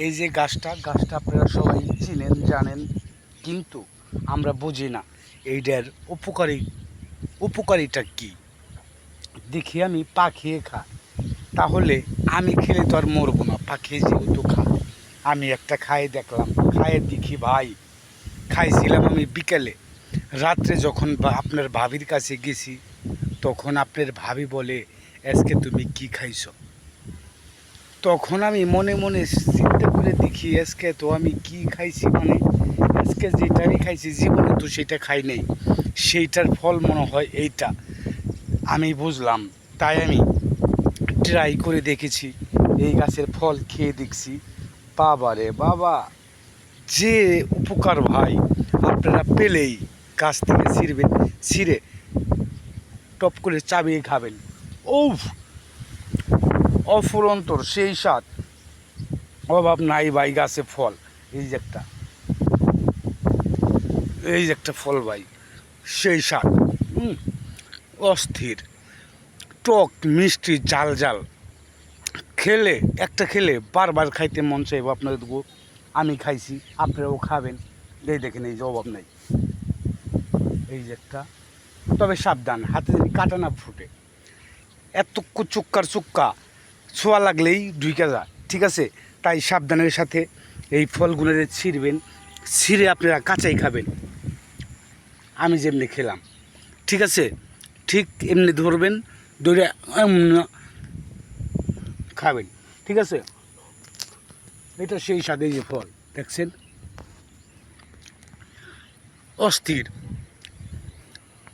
এই যে গাছটা আপনারা সবাই চিনেন জানেন, কিন্তু আমরা বুঝি না এইটার উপকারিতা কী। দেখি আমি পাখিয়ে খাই, তাহলে আমি খেলে তো আর মরবো না, পাখি যেহেতু খায়। আমি একটা খাইয়ে দেখলাম, খাইয়ে দেখি ভাই, খাইছিলাম আমি বিকেলে। রাত্রে যখন আপনার ভাবির কাছে গেছি, তখন আপনার ভাবি বলে, আজকে তুমি কি খাইছো? তখন আমি মনে মনে চিন্তা করে দেখি, আজকে তো আমি কি খাইছি, মানে আজকে যেটা আমি খাইছি জীবনে তো সেটা খাই নেই, সেইটার ফল মনে হয় এইটা। আমি বুঝলাম, তাই আমি ট্রাই করে দেখেছি, এই গাছের ফল খেয়ে দেখছি। বাবা রে বাবা, যে উপকার ভাই, আপনারা পেলেই গাছ থেকে ছিঁড়ে টপ করে চাবিয়ে খাবেন। ও অফুরন্তর সেই স্বাদ, অভাব নাই ভাই গাছে ফল। এই যে একটা ফল ভাই, সেই স্বাদ, অস্থির, টক মিষ্টি জাল জাল, খেলে খেলে বারবার খাইতে মন চাইব আপনাদের। আমি খাইছি, আপনারাও খাবেন। এই দেখেন, এই যে অভাব নাই, এই যে একটা। তবে সাবধান, হাতে যদি কাটা না ফুটে। এত চুক্কা ছোঁয়া লাগলেই ঢুকে যায়, ঠিক আছে? তাই সাবধানের সাথে এই ফলগুলো ছিঁড়বেন, ছিঁড়ে আপনারা কাঁচাই খাবেন, আমি যেমনি খেলাম, ঠিক আছে? ঠিক এমনি ধরবেন, ধরে খাবেন, ঠিক আছে? এটা সেই স্বাদে যে ফল দেখছেন, অস্থির।